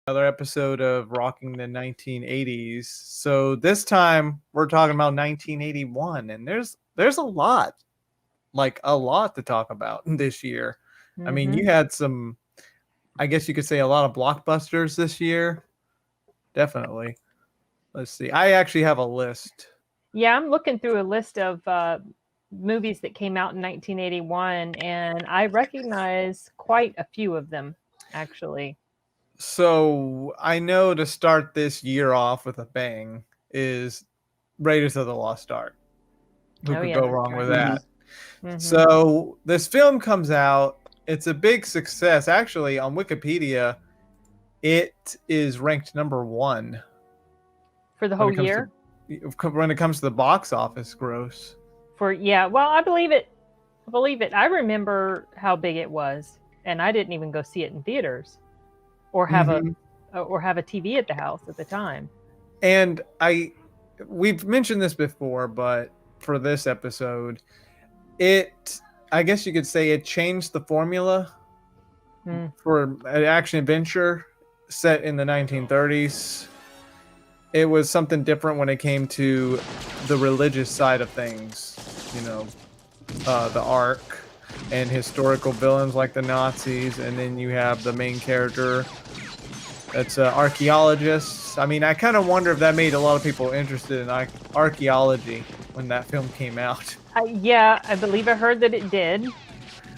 Another episode of Rocking the 1980s. So this time we're talking about 1981, and there's a lot, like a lot to talk about this year. I mean, you had some, I guess you could say a lot of blockbusters this year. Definitely. Let's see. I actually have a list. Yeah, I'm looking through a list of movies that came out in 1981, and I recognize quite a few of them, actually. So I know to start this year off with a bang is Raiders of the Lost Ark. Who could go wrong with that? So this film comes out. It's a big success. Actually, on Wikipedia, it is ranked number 1 for the whole year. When it comes to the box office gross. Well, I believe it. I remember how big it was, and I didn't even go see it in theaters, or have a TV at the house at the time. And we've mentioned this before, but for this episode, I guess you could say it changed the formula for an action adventure set in the 1930s. It was something different when it came to the religious side of things, the Ark and historical villains like the Nazis, and then you have the main character that's archaeologists. I mean, I kind of wonder if that made a lot of people interested in archaeology when that film came out. Yeah, I believe I heard that it did.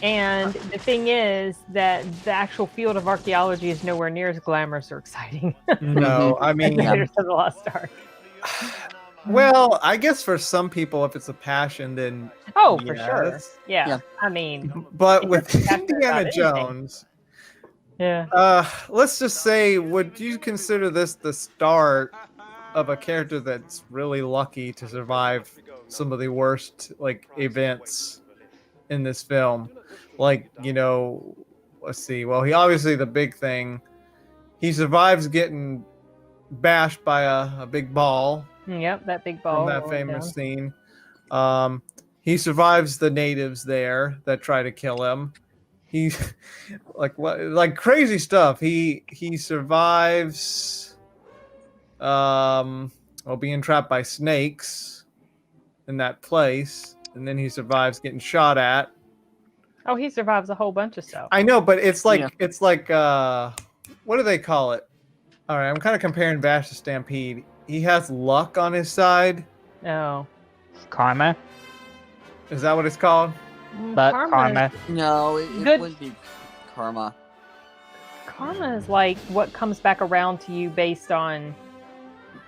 And the thing is that the actual field of archaeology is nowhere near as glamorous or exciting. No, I mean, Raiders of the Lost Ark. Well, I guess for some people, if it's a passion, then for sure, yeah. I mean, but with Indiana Jones, let's just say, would you consider this the start of a character that's really lucky to survive some of the worst events in this film? Let's see. Well, he obviously, the big thing, he survives getting bashed by a big ball. Yep, that big ball. From that famous scene. He survives the natives there that try to kill him. He like crazy stuff. He survives being trapped by snakes in that place, and then he survives getting shot at. Oh, he survives a whole bunch of stuff. I know, but it's like what do they call it? All right, I'm kind of comparing Vash to Stampede. He has luck on his side. No. Karma? Is that what it's called? But karma. No, it wouldn't be karma. Karma is like what comes back around to you based on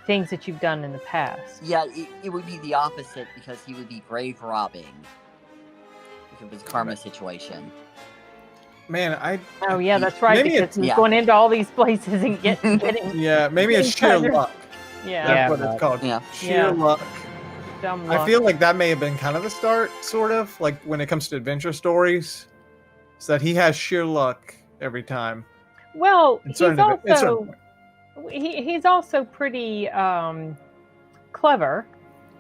things that you've done in the past. Yeah, it would be the opposite, because he would be grave robbing if it was a karma situation. Man, Oh yeah, that's right. Because he's going into all these places and getting. Yeah, maybe it's sheer luck. Yeah, that's what it's called. Yeah, sheer luck. Dumb luck. I feel like that may have been kind of the start, sort of, like when it comes to adventure stories, so that he has sheer luck every time. Well, he's also pretty clever,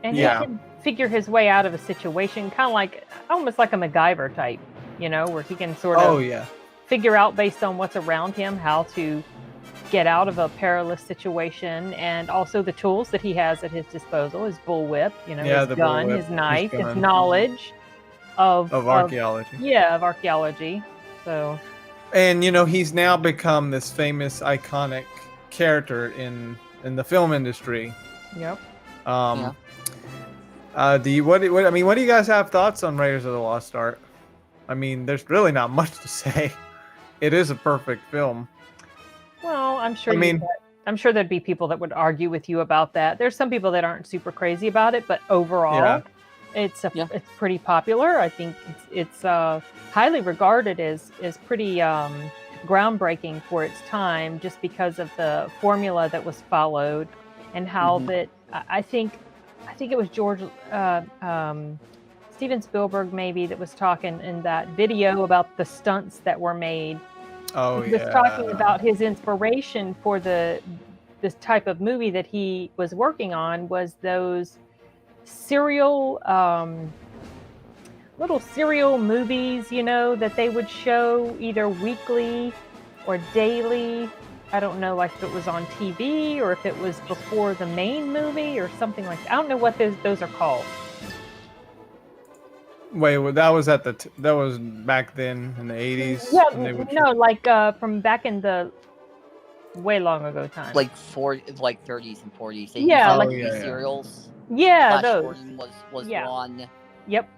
and he can figure his way out of a situation, kind of like almost like a MacGyver type, where he can sort of figure out based on what's around him how to get out of a perilous situation, and also the tools that he has at his disposal, his bullwhip, his gun, his knife, his knowledge of archaeology. Of archaeology. So, and he's now become this famous, iconic character in the film industry. Yep. What do you guys have thoughts on Raiders of the Lost Ark? I mean, there's really not much to say. It is a perfect film. Well, I'm sure there'd be people that would argue with you about that. There's some people that aren't super crazy about it, but overall, it's pretty popular. I think it's highly regarded as pretty groundbreaking for its time, just because of the formula that was followed, and how that I think it was Steven Spielberg maybe that was talking in that video about the stunts that were made. He was talking about his inspiration for this type of movie that he was working on was those little serial movies, that they would show either weekly or daily I don't know, like if it was on TV or if it was before the main movie or something like that. I don't know what those are called. Wait, well, that was that was back then in the 80s? Yeah, no, like from back in the way long ago time. Like 30s and 40s. They yeah, like serials. Yeah, Flash those. Gordon was one. Yep,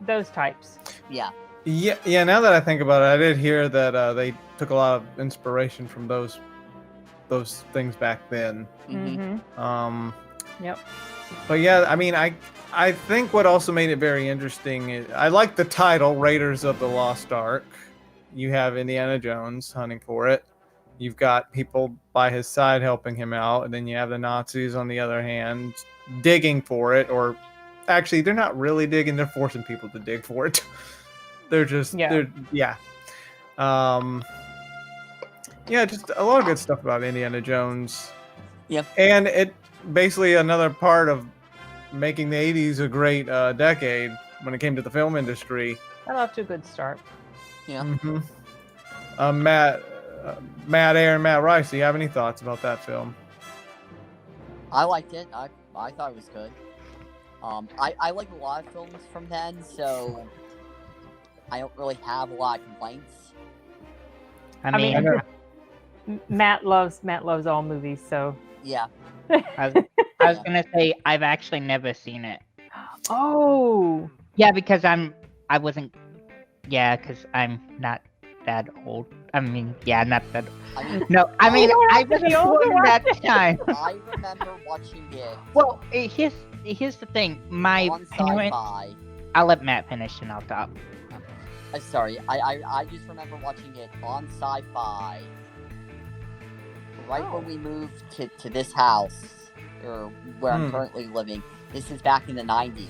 those types. Yeah. Yeah. Now that I think about it, I did hear that they took a lot of inspiration from those things back then. Mm-hmm. Yep. But yeah, I mean, I think what also made it very interesting is I like the title, Raiders of the Lost Ark. You have Indiana Jones hunting for it. You've got people by his side helping him out, and then you have the Nazis on the other hand digging for it, or actually they're not really digging, they're forcing people to dig for it. They're just just a lot of good stuff about Indiana Jones. Yep. And it basically another part of making the 80s a great decade when it came to the film industry. Got off to a good start. Yeah. Mm-hmm. Matt Ayer and Matt Rice, do you have any thoughts about that film? I liked it. I thought it was good. I like a lot of films from then, so I don't really have a lot of complaints. I mean Matt loves all movies, so yeah. I was gonna say I've actually never seen it. Oh. Yeah, because I'm not that old. I mean, not that. No, I mean I wasn't born that time. I remember watching it. Well, here's the thing. My parents. I'll let Matt finish and I'll talk. I'm sorry. I just remember watching it on Sci-Fi. Right when we moved to this house, or where I'm currently living. This is back in the 90s.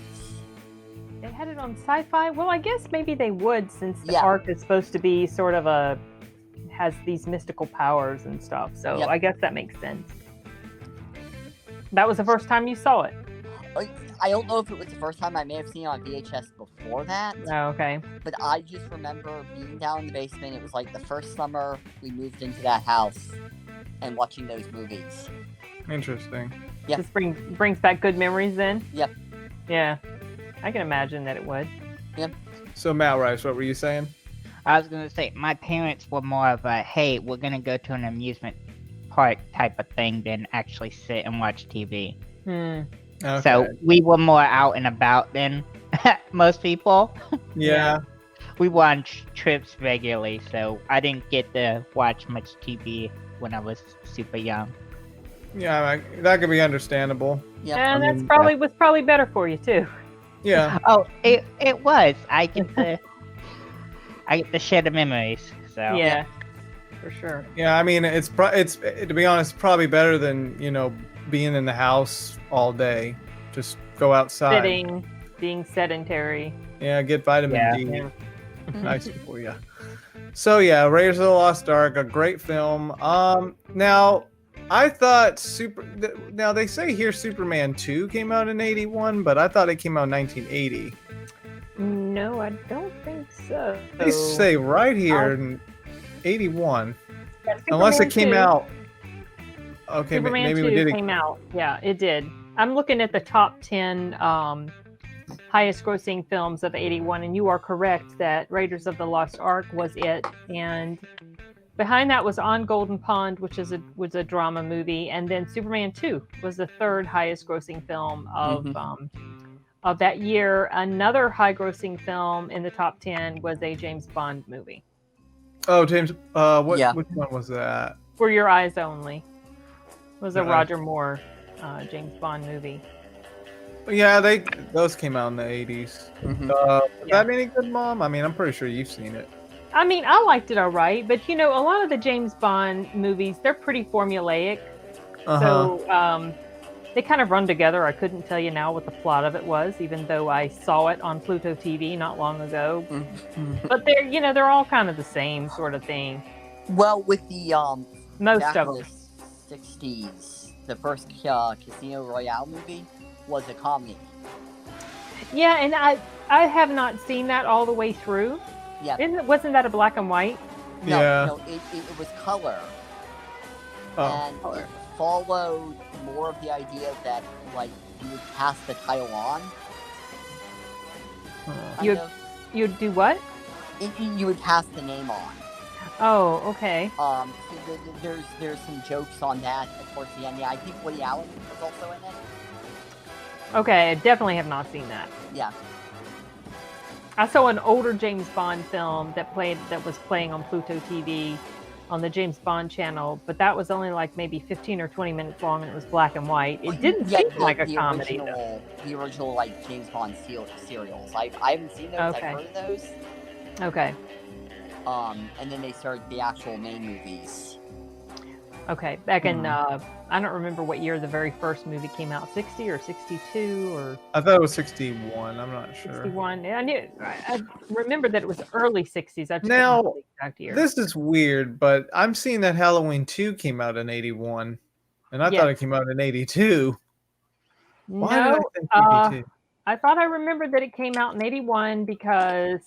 They had it on Sci-Fi? Well, I guess maybe they would, since the Ark is supposed to be sort of has these mystical powers and stuff. So I guess that makes sense. That was the first time you saw it? I don't know if it was the first time. I may have seen it on VHS before that. Oh, okay. But I just remember being down in the basement. It was like the first summer we moved into that house and watching those movies. Interesting. Yeah. This brings back good memories then? Yep. Yeah. I can imagine that it would. Yep. So Matt Rice, what were you saying? I was gonna say my parents were more of a, hey, we're gonna go to an amusement park type of thing than actually sit and watch TV. Okay. So we were more out and about than most people. Yeah. We were on trips regularly, so I didn't get to watch much TV when I was super young. Yeah, that could be understandable. Yep. And was probably better for you too. Yeah. Oh, it was. I get to share the memories. So yeah, for sure. Yeah, I mean, it's to be honest, probably better than being in the house all day. Just go outside. Sitting, being sedentary. Yeah, get vitamin D. Yeah. Nice for you. So yeah, Raiders of the Lost Ark, a great film. Now I thought Now they say here Superman 2 came out in 81, but I thought it came out in 1980. No, I don't think so. They say right here in 81. Yeah, unless it came out. Okay, Superman maybe 2 we did. Came out. Yeah, it did. I'm looking at the top 10 highest grossing films of 81, and you are correct that Raiders of the Lost Ark was it. And behind that was On Golden Pond, which was a drama movie, and then Superman 2 was the third highest grossing film of that year. Another high grossing film in the top 10 was a James Bond movie. Oh, James, which one was that? For Your Eyes Only. It was a Roger Moore James Bond movie. Yeah, those came out in the 80s. Is that any good, Mom? I mean, I'm pretty sure you've seen it. I mean, I liked it all right, but a lot of the James Bond movies, they're pretty formulaic. So they kind of run together. I couldn't tell you now what the plot of it was, even though I saw it on Pluto TV not long ago. But they're all kind of the same sort of thing. Well, with the most of them. 60s, the first Casino Royale movie was a comedy. Yeah, and I have not seen that all the way through. Yeah. Wasn't that a black and white? No, yeah. No, it was color. And it followed more of the idea that, like, you would pass the title on. You'd do what? You would pass the name on. Oh, okay. There's some jokes on that towards the end. Yeah, I think Woody Allen was also in it. Okay, I definitely have not seen that. Yeah. I saw an older James Bond film that was playing on Pluto TV on the James Bond channel, but that was only like maybe 15 or 20 minutes long, and it was black and white. It didn't seem like a comedy. The original like James Bond serials. I haven't seen those. Okay. I've heard of those. Okay. And then they started the actual main movies. Okay, back in I don't remember what year the very first movie came out. 60 or 62 or. I thought it was 61. I'm not sure. 61. Yeah, I remember that it was early 60s. I just now, don't know the exact year. This is weird, but I'm seeing that Halloween 2 came out in 81, and I thought it came out in 82. Why did I think 82? I thought I remembered that it came out in 81 because,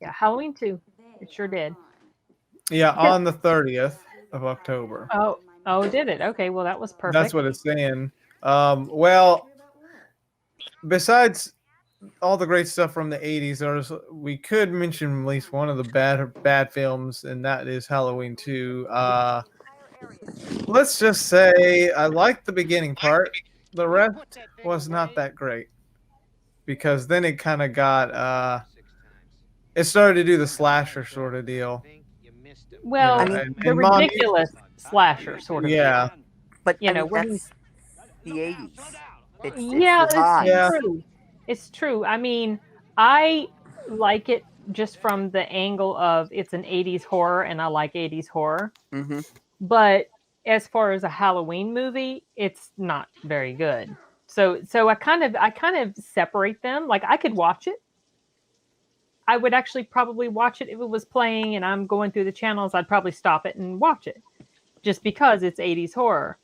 Halloween 2. It sure did. Yeah, on the 30th of October. Oh, did it? Okay, well, that was perfect. That's what it's saying. Well, besides all the great stuff from the 80s, we could mention at least one of the bad films, and that is Halloween 2. Let's just say I liked the beginning part. The rest was not that great, because then it kind of got it started to do the slasher sort of deal. Well, the ridiculous slasher sort of deal. But that's the 80s. It's true. It's true. I mean, I like it just from the angle of it's an 80s horror, and I like 80s horror. Mm-hmm. But as far as a Halloween movie, it's not very good. So I kind of separate them. Like, I could watch it. I would actually probably watch it if it was playing and I'm going through the channels. I'd probably stop it and watch it just because it's 80s horror.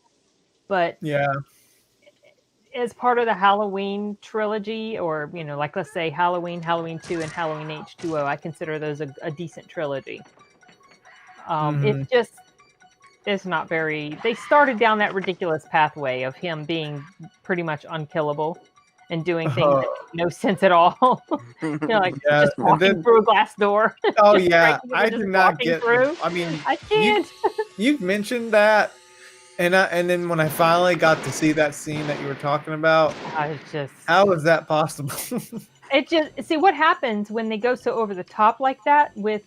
But as part of the Halloween trilogy, or, like, let's say Halloween, Halloween 2, and Halloween H2O, I consider those a decent trilogy. It's not very... They started down that ridiculous pathway of him being pretty much unkillable and doing things that make no sense at all. Just walking through a glass door. Oh, yeah. I do not get through. I mean, I can't. You've mentioned that, and then when I finally got to see that scene that you were talking about, how is that possible? See, what happens when they go so over the top like that with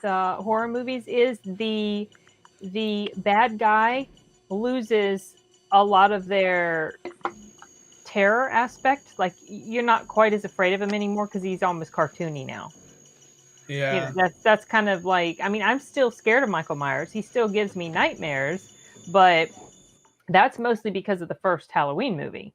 horror movies is the bad guy loses a lot of their terror aspect. Like, you're not quite as afraid of him anymore because he's almost cartoony now. Yeah. That's kind of like, I mean, I'm still scared of Michael Myers. He still gives me nightmares, but that's mostly because of the first Halloween movie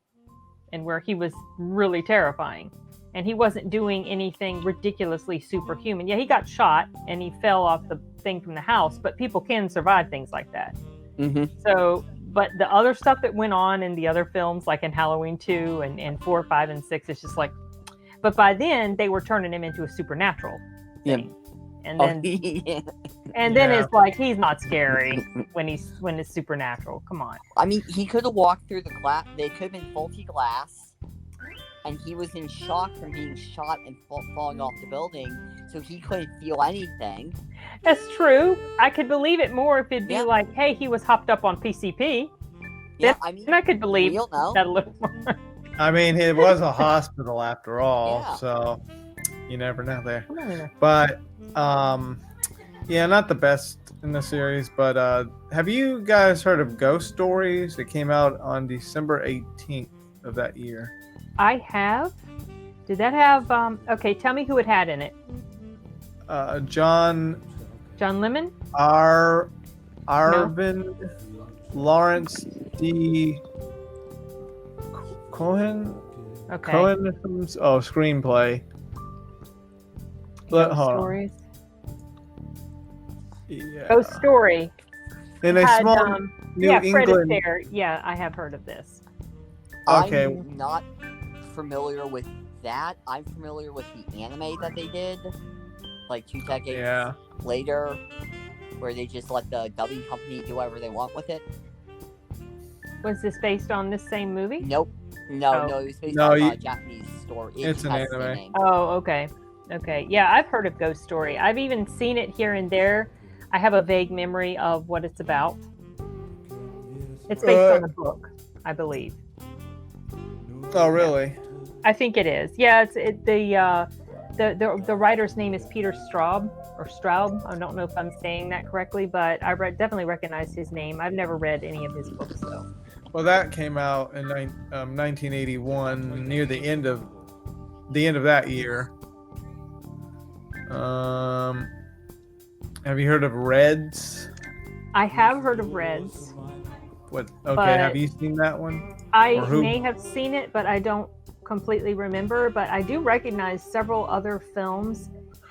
and where he was really terrifying. And he wasn't doing anything ridiculously superhuman. Yeah, he got shot and he fell off the thing from the house, but people can survive things like that. Mm-hmm. So, but the other stuff that went on in the other films, like in Halloween 2 and 4, 5, and 6, it's just like, but by then they were turning him into a supernatural thing. And then, then it's like, he's not scary when it's supernatural. Come on. I mean, he could have walked through the glass. They could have been faulty glass, and he was in shock from being shot and falling off the building, so he couldn't feel anything. That's true. I could believe it more if it'd be like, hey, he was hopped up on PCP. Yeah, then I could believe that a little more. I mean, it was a hospital after all, so you never know there. But not the best in the series. But have you guys heard of Ghost Stories? It came out on December 18th of that year. I have. Did that have? Okay, tell me who it had in it. John Lemon. Arvin, Lawrence D. Cohen. Okay. Cohen. Screenplay. Ghost Stories. Yeah. Ghost Story. In a small New Fred England. Astaire. Yeah, I have heard of this. Okay. I'm not familiar with that. I'm familiar with the anime that they did, like 2 decades later. where they just let the dubbing company do whatever they want with it. Was this based on this same movie? Nope. No, Oh. it was based on a Japanese story. It's an has the same anime. name. Oh, okay. Okay. Yeah, I've heard of Ghost Story. I've even seen it here and there. I have a vague memory of what it's about. It's based on a book, I believe. Oh, really? I think it is. Yeah, the writer's name is Peter Straub or Straub. I don't know if I'm saying that correctly, but I definitely recognize his name. I've never read any of his books though. Well, that came out in 1981, near the end of that year. Have you heard of Reds? I have heard of Reds. What? Okay, But have you seen that one? I may have seen it, but I don't completely remember. But I do recognize several other films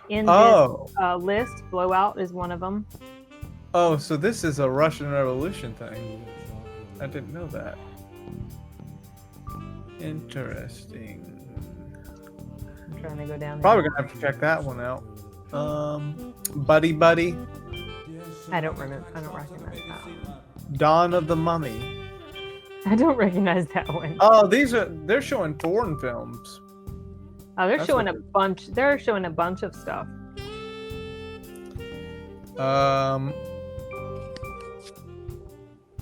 in this list. Blowout is one of them. Oh, so this is a Russian Revolution thing. I didn't know that. Interesting. I'm trying to go down there. Probably gonna have to check that one out. Buddy Buddy, I don't remember. I don't recognize that one. Dawn of the Mummy. I don't recognize that one. Oh, they're showing foreign films. Oh, they're That's showing a what- bunch. They're showing a bunch of stuff.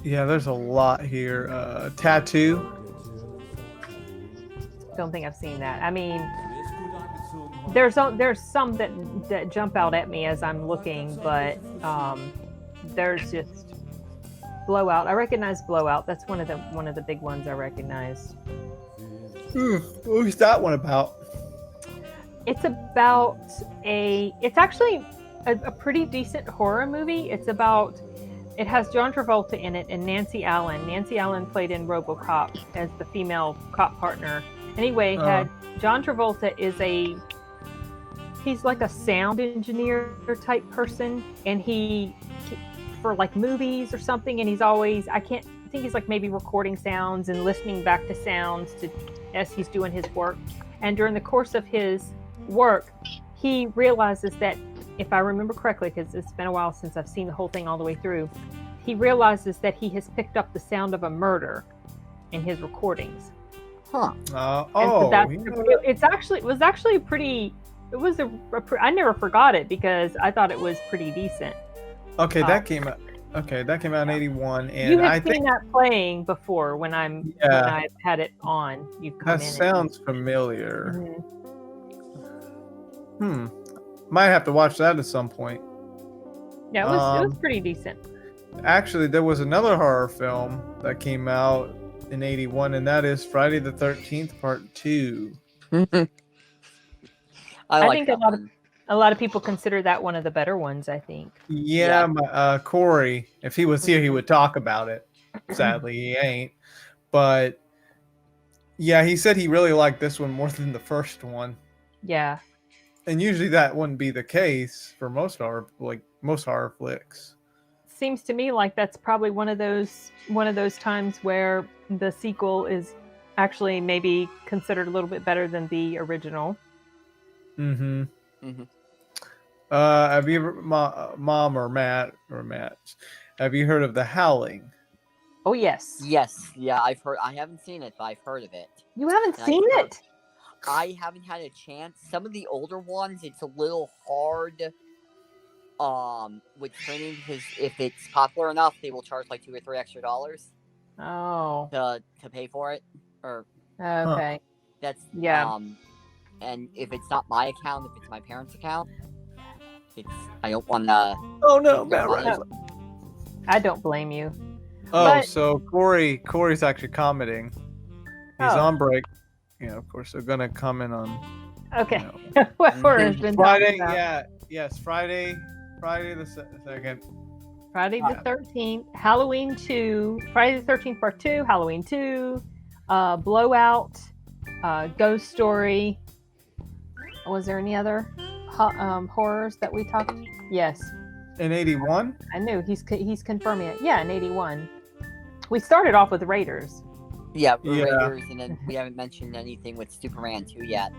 Yeah, there's a lot here. Tattoo. Don't think I've seen that. I mean, there's some that jump out at me as I'm looking, but there's just Blowout. I recognize Blowout. That's one of the big ones I recognize. Who's that one about? It's about it's actually a pretty decent horror movie. It has John Travolta in it and Nancy Allen. Nancy Allen played in RoboCop as the female cop partner. Anyway, John Travolta he's like a sound engineer type person, and he for like movies or something, and I think he's like maybe recording sounds and listening back to sounds as he's doing his work. And during the course of his work, he realizes that, if I remember correctly, because it's been a while since I've seen the whole thing all the way through, he realizes that he has picked up the sound of a murder in his recordings. Huh. I never forgot it because I thought it was pretty decent. Okay, that came out. Okay, that came out in '81, and You I have seen think that playing before when I've had it on. You've come that in. sounds familiar. Mhm. Might have to watch that at some point. Yeah, it was pretty decent. Actually, there was another horror film that came out in '81, and that is Friday the 13th Part 2. I think a lot of people consider that one of the better ones, I think. Yeah, Corey, if he was here, he would talk about it. Sadly, he ain't. But yeah, he said he really liked this one more than the first one. Yeah. And usually that wouldn't be the case for most horror flicks. Seems to me like that's probably one of those times where the sequel is actually maybe considered a little bit better than the original. Mm-hmm. Have you ever, Mom or Matt, have you heard of The Howling? Oh yes. Yes. Yeah, I've heard. I haven't seen it, but I've heard of it. You haven't seen it? I haven't had a chance. Some of the older ones, it's a little hard. With streaming, because if it's popular enough, they will charge like $2 or $3 extra Oh. to pay for it. Or okay. That's yeah. And if it's not my account, if it's my parents' account, I don't want to. Oh no, Matt, right. I don't blame you. Oh, so Corey's actually commenting. He's on break. Of course, they're gonna comment on. Okay. What horror has been Friday? Yes, Friday the 2nd. Friday the 13th, Halloween 2, Friday the 13th Part 2, Halloween 2, Blowout, Ghost Story. Was there any other horrors that we talked? Yes. In '81? I knew he's confirming it. Yeah, in '81. We started off with Raiders. Yeah, Raiders, and then we haven't mentioned anything with Superman 2 yet.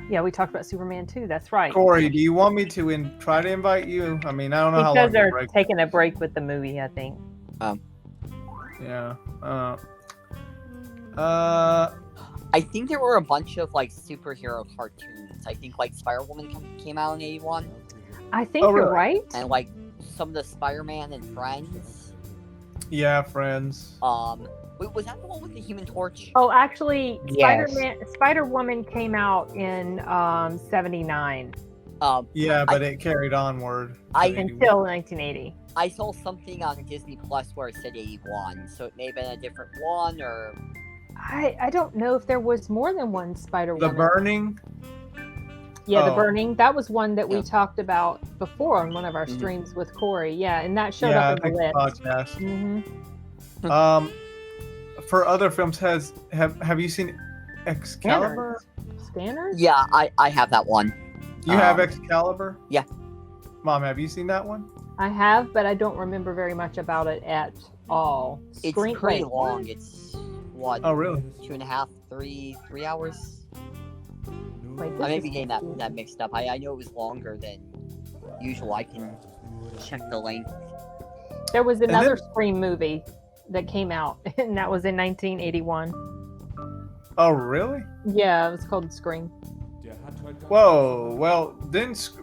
Yeah, we talked about Superman too. That's right. Corey, do you want me to try to invite you? I mean, I don't know how long Because they're break. taking a break with the movie, I think. Yeah. I think there were a bunch of like superhero cartoons. I think like Spider-Woman came out in '81. I think you're right. And like some of the Spider-Man and Friends. Yeah, Friends. Wait, was that the one with the Human Torch? Oh, actually, Yes. Spider-Woman came out in '79. Yeah, but it carried onward until 1980. I saw something on Disney Plus where it said 81, so it may have been a different one, or I don't know if there was more than one Spider-Woman. The Burning. Yeah, The Burning. That was one that we talked about before on one of our streams with Corey. Yeah, and that showed up in the list. Podcast. For other films, have you seen Excalibur? Scanners? Yeah, I have that one. You have Excalibur? Yeah. Mom, have you seen that one? I have, but I don't remember very much about it at all. It's pretty long. It's what? Oh, really? 2.5, 3 hours. Wait, I may be getting that mixed up. I know it was longer than usual. I can check the length. There was another Scream movie that came out, and that was in 1981. Oh, really? Yeah, it was called Scream. Whoa, well,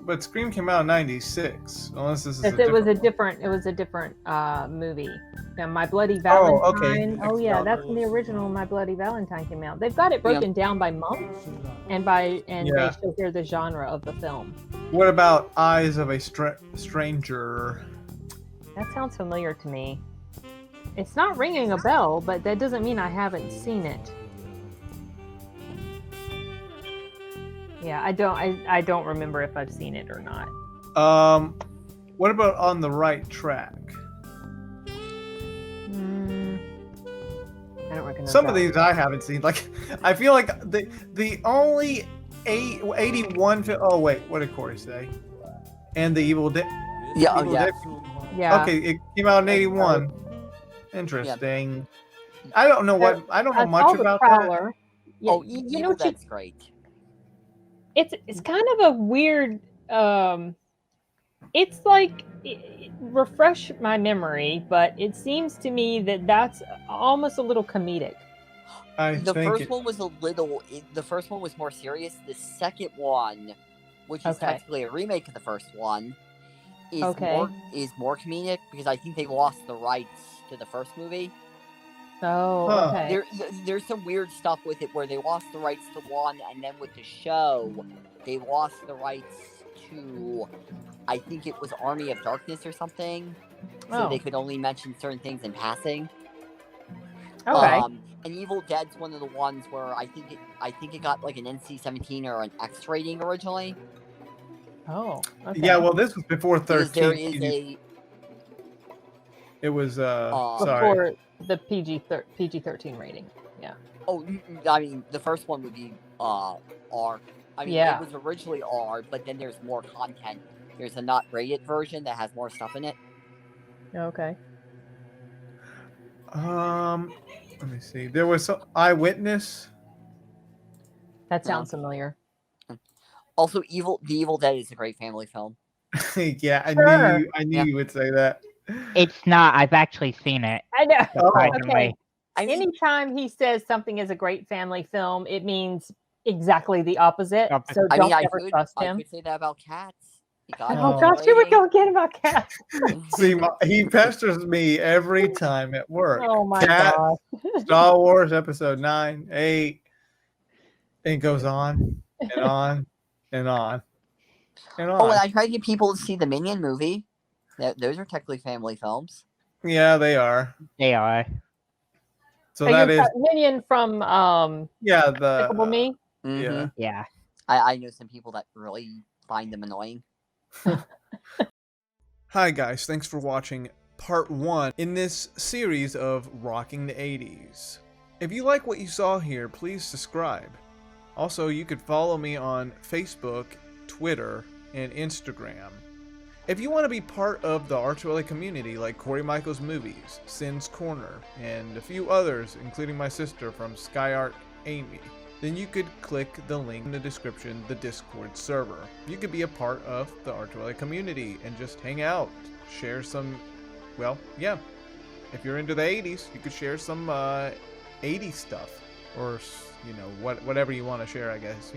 but Scream came out in '96. Unless this is it was a different movie. Yeah, My Bloody Valentine. Oh, okay. That's when the original My Bloody Valentine came out. They've got it broken down by month, and they show here the genre of the film. What about Eyes of a Stranger? That sounds familiar to me. It's not ringing a bell, but that doesn't mean I haven't seen it. Yeah, I don't remember if I've seen it or not. What about On the Right Track? I don't recognize some of these I haven't seen. Like, I feel like the only 81 film. Oh wait, what did Corey say? And the Evil Dead. Yeah, yeah. Okay, it came out in '81. Interesting. Yeah. I don't know much about that. Yeah, oh, you know that's great. It's kind of a weird. It's like refresh my memory, but it seems to me that that's almost a little comedic. The first one was the first one was more serious. The second one, which is technically a remake of the first one, is more comedic because I think they lost the rights to the first movie. Oh, okay. There's some weird stuff with it where they lost the rights to one, and then with the show, they lost the rights to, I think it was Army of Darkness or something. So they could only mention certain things in passing. Okay. And Evil Dead's one of the ones where I think it got like an NC-17 or an X rating originally. Oh. Okay. Yeah, well, this was before 13. There is It was before the PG-13 rating. Yeah. Oh, I mean, the first one would be R. I mean, it was originally R, but then there's more content. There's a not rated version that has more stuff in it. Okay. Let me see. There was some Eyewitness. That sounds familiar. Also, The Evil Dead is a great family film. Yeah, I knew you would say that. It's not. I've actually seen it. I know. Okay. Anytime he says something is a great family film, it means exactly the opposite. So don't ever trust him. I could say that about Cats. Oh gosh, here we go again about Cats. See, he pesters me every time at work. Oh my God. Star Wars Episode 9, 8, and it goes on and on and on and on. Oh, and I try to get people to see the Minion movie. Those are technically family films. Yeah, they are. They are. So that is Minion from the Despicable Me. Mm-hmm. Yeah. I know some people that really find them annoying. Hi guys, thanks for watching part 1 in this series of Rocking the 80s. If you like what you saw here, please subscribe. Also, you could follow me on Facebook, Twitter, and Instagram. If you want to be part of the Arturelia community like Corey Michaels Movies, Sin's Corner, and a few others, including my sister from SkyArt Amy, then you could click the link in the description, the Discord server. You could be a part of the Arturelia community and just hang out, share some, well, yeah. If you're into the 80s, you could share some 80s stuff, or, you know, whatever you want to share, I guess.